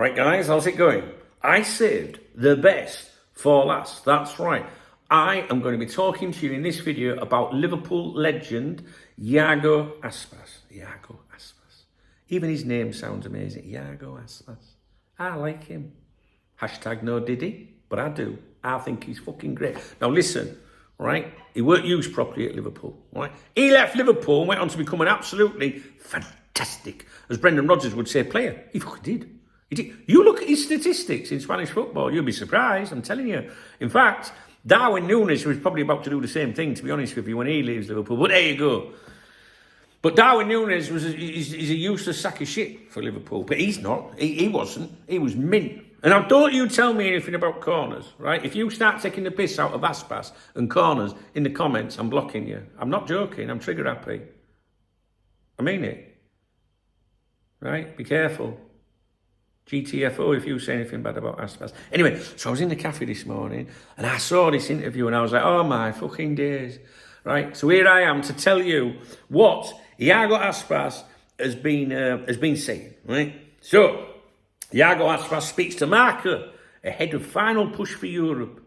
All right, guys, how's it going? I saved the best for last. That's right. I am going to be talking to you in this video about Liverpool legend Iago Aspas. Iago Aspas. Even his name sounds amazing. Iago Aspas. I like him. Hashtag no Diddy, but I do. I think he's fucking great. Now listen, right? He weren't used properly at Liverpool, right? He left Liverpool and went on to become an absolutely fantastic, as Brendan Rodgers would say, player. He fucking did. He did. You look at his statistics in Spanish football, you'll be surprised, I'm telling you. In fact, Darwin Núñez was probably about to do the same thing, to be honest with you, when he leaves Liverpool. But there you go. But Darwin Núñez he's a useless sack of shit for Liverpool. But he's not. He wasn't. He was mint. And now don't you tell me anything about corners, right? If you start taking the piss out of Aspas and corners in the comments, I'm blocking you. I'm not joking. I'm trigger happy. I mean it. Right? Be careful. GTFO if you say anything bad about Aspas. Anyway, so I was in the cafe this morning and I saw this interview and I was like, oh my fucking days. Right? So here I am to tell you what Iago Aspas has been saying. Right? So, Iago Aspas speaks to Marca ahead of final push for Europe.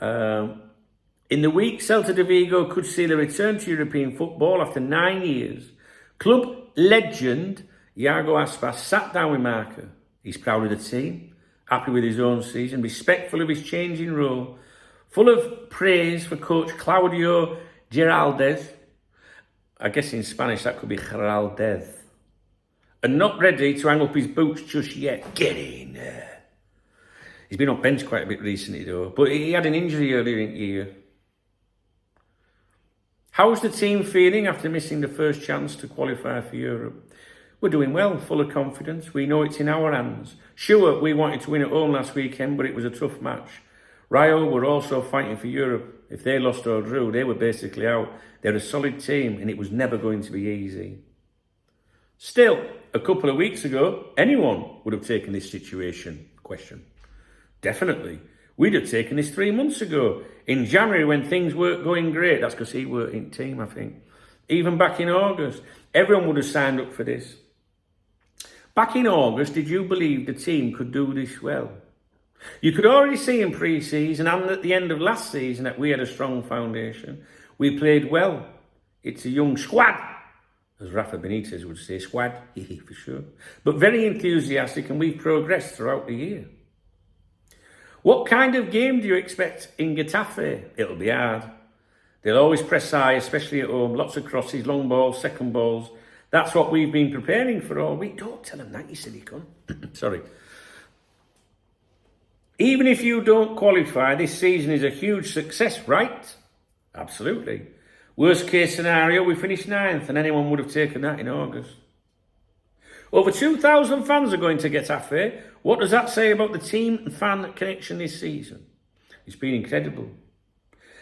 In the week, Celta de Vigo could seal a return to European football after 9 years. Club legend Iago Aspas sat down with Marca. He's proud of the team, happy with his own season, respectful of his changing role, full of praise for coach Claudio Giraldez. I guess in Spanish that could be Giraldez. And not ready to hang up his boots just yet. Get in there. He's been on bench quite a bit recently though, but he had an injury earlier in the year. How's the team feeling after missing the first chance to qualify for Europe? We're doing well, full of confidence. We know it's in our hands. Sure, we wanted to win at home last weekend, but it was a tough match. Rio were also fighting for Europe. If they lost or drew, they were basically out. They're a solid team, and it was never going to be easy. Still, a couple of weeks ago, anyone would have taken this situation. Question. Definitely. We'd have taken this 3 months ago. In January, when things weren't going great. That's because he weren't in team, I think. Even back in August, everyone would have signed up for this. Back in August, did you believe the team could do this well? You could already see in pre-season and at the end of last season that we had a strong foundation. We played well. It's a young squad, as Rafa Benitez would say, squad, for sure. But very enthusiastic, and we've progressed throughout the year. What kind of game do you expect in Getafe? It'll be hard. They'll always press high, especially at home. Lots of crosses, long balls, second balls. That's what we've been preparing for all week. Don't tell them that, you silly cunt. Sorry. Even if you don't qualify, this season is a huge success, right? Absolutely. Worst case scenario, we finish 9th, and anyone would have taken that in August. Over 2,000 fans are going to Getafe. What does that say about the team and fan connection this season? It's been incredible.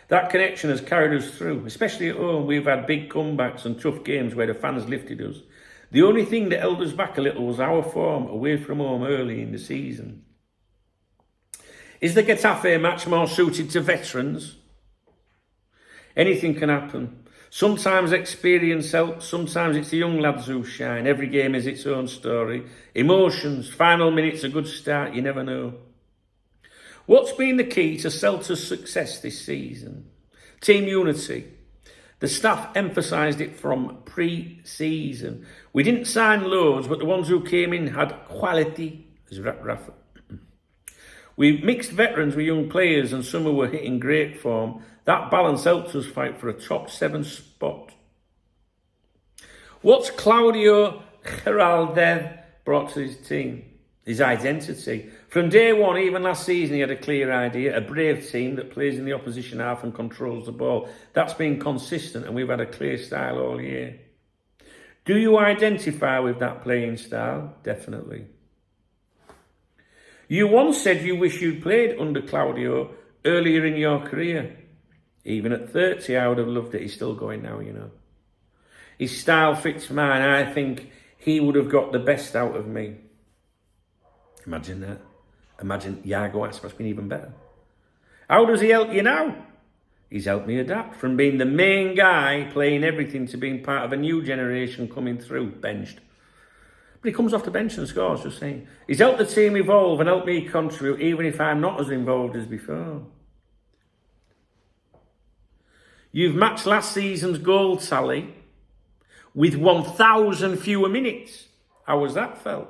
That connection has carried us through, especially at home. We've had big comebacks and tough games where the fans lifted us. The only thing that held us back a little was our form away from home early in the season. Is the Getafe match more suited to veterans? Anything can happen. Sometimes experience helps, sometimes it's the young lads who shine. Every game has its own story. Emotions, final minutes, a good start, you never know. What's been the key to Celta's success this season? Team unity. The staff emphasised it from pre-season. We didn't sign loads, but the ones who came in had quality, as Rafa. We mixed veterans with young players and some who were hitting great form. That balance helped us fight for a top 7 spot. What's Claudio Giraldez brought to his team? His identity. From day one, even last season, he had a clear idea, a brave team that plays in the opposition half and controls the ball. That's been consistent, and we've had a clear style all year. Do you identify with that playing style? Definitely. You once said you wish you'd played under Claudio earlier in your career. Even at 30, I would have loved it. He's still going now, you know. His style fits mine. I think he would have got the best out of me. Imagine that. Imagine Iago Aspas being even better. How does he help you now? He's helped me adapt from being the main guy playing everything to being part of a new generation coming through, benched. But he comes off the bench and scores, just saying. He's helped the team evolve and helped me contribute, even if I'm not as involved as before. You've matched last season's goal tally with 1,000 fewer minutes. How was that felt?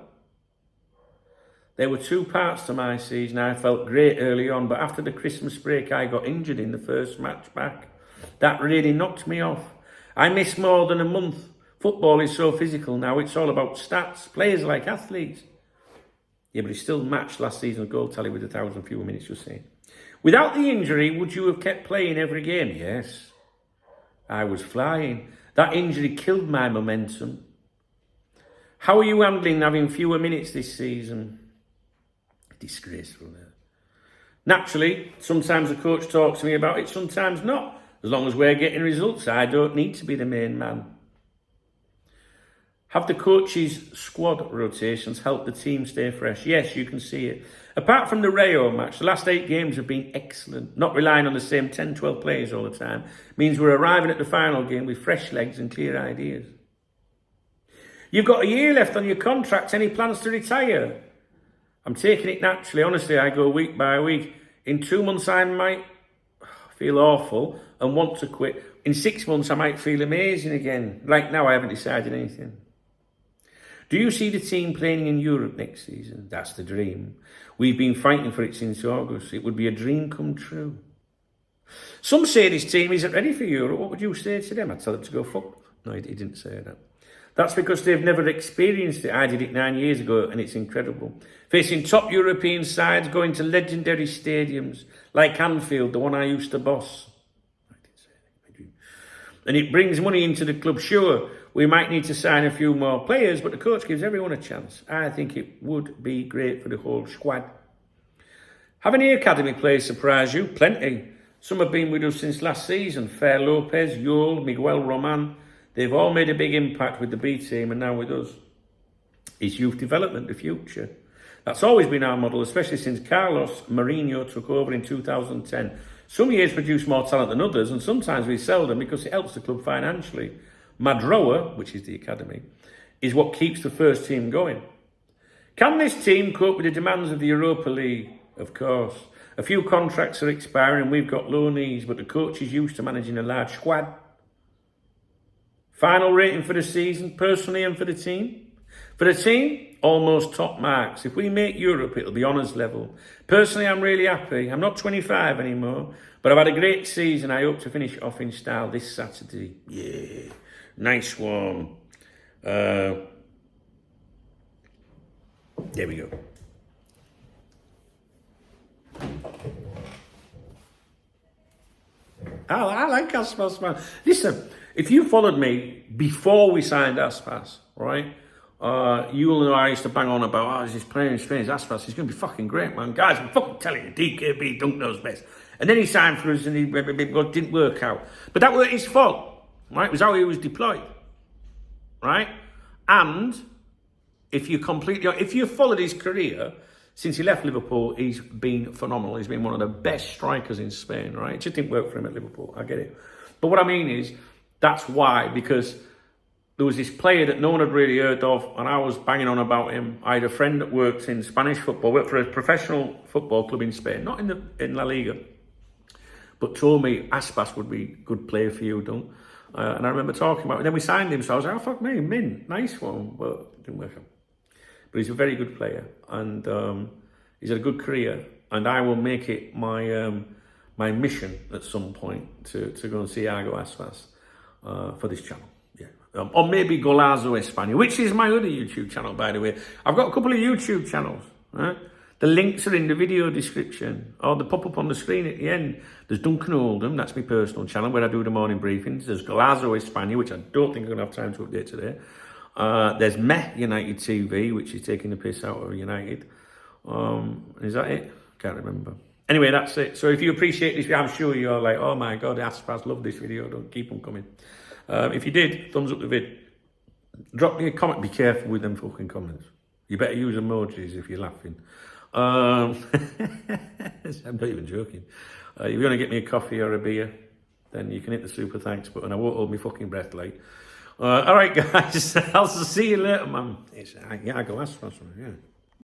There were two parts to my season. I felt great early on, but after the Christmas break, I got injured in the first match back. That really knocked me off. I missed more than a month. Football is so physical now. It's all about stats. Players like athletes. Yeah, but he still matched last season's goal tally with 1,000 fewer minutes, just saying. Without the injury, would you have kept playing every game? Yes. I was flying. That injury killed my momentum. How are you handling having fewer minutes this season? Disgraceful. Naturally, sometimes the coach talks to me about it, sometimes not. As long as we're getting results, I don't need to be the main man. Have the coach's squad rotations helped the team stay fresh? Yes, you can see it. Apart from the Rayo match, the last 8 games have been excellent. Not relying on the same 10, 12 players all the time means we're arriving at the final game with fresh legs and clear ideas. You've got a year left on your contract. Any plans to retire? I'm taking it naturally. Honestly, I go week by week. In 2 months, I might feel awful and want to quit. In 6 months, I might feel amazing again. Right now, I haven't decided anything. Do you see the team playing in Europe next season? That's the dream. We've been fighting for it since August. It would be a dream come true. Some say this team isn't ready for Europe. What would you say to them? I'd tell them to go fuck. No, he didn't say that. That's because they've never experienced it. I did it 9 years ago, and it's incredible. Facing top European sides, going to legendary stadiums like Anfield, the one I used to boss. I didn't say that. And it brings money into the club. Sure, we might need to sign a few more players, but the coach gives everyone a chance. I think it would be great for the whole squad. Have any academy players surprised you? Plenty. Some have been with us since last season. Fer Lopez, Yul, Miguel Roman. They've all made a big impact with the B team and now with us. Is youth development the future? That's always been our model, especially since Carlos Mourinho took over in 2010. Some years produce more talent than others, and sometimes we sell them because it helps the club financially. Madroa, which is the academy, is what keeps the first team going. Can this team cope with the demands of the Europa League? Of course. A few contracts are expiring and we've got low knees, but the coach is used to managing a large squad. Final rating for the season, personally and for the team? For the team, almost top marks. If we make Europe, it'll be honours level. Personally, I'm really happy. I'm not 25 anymore, but I've had a great season. I hope to finish off in style this Saturday. Yeah, nice one. There we go. I like Aspas, man. Listen, if you followed me before we signed Aspas, right? You'll know I used to bang on about, he's playing in Spain, Aspas, he's going to be fucking great, man. Guys, I'm fucking telling you, DKB, Dunk knows best. And then he signed for us and it didn't work out. But that wasn't his fault, right? It was how he was deployed, right? And if you followed his career, since he left Liverpool, he's been phenomenal. He's been one of the best strikers in Spain, right? It just didn't work for him at Liverpool, I get it. But what I mean is, that's why, because there was this player that no one had really heard of, and I was banging on about him. I had a friend that worked in Spanish football, worked for a professional football club in Spain, not in La Liga, but told me Aspas would be a good player for you, don't? And I remember talking about it. Then we signed him, so I was like, oh, fuck me, Min, nice one. But it didn't work out. But he's a very good player, and he's had a good career, and I will make it my mission at some point to go and see Iago Aspas for this channel. Yeah. Or maybe Golazo España, which is my other YouTube channel, by the way. I've got a couple of YouTube channels. Right? The links are in the video description, or they pop up on the screen at the end. There's Duncan Oldham, that's my personal channel, where I do the morning briefings. There's Golazo España, which I don't think I'm going to have time to update today. There's Meh United TV, which is taking the piss out of United. Is that it? Can't remember. Anyway, that's it. So if you appreciate this, I'm sure you're like, oh my God, Aspas, love this video. Don't keep them coming. If you did, thumbs up the vid. Drop me a comment. Be careful with them fucking comments. You better use emojis if you're laughing. I'm not even joking. If you're going to get me a coffee or a beer, then you can hit the super thanks button. I won't hold my fucking breath, like. All right, guys. I'll see you later, man. It's Iago Aspas, yeah.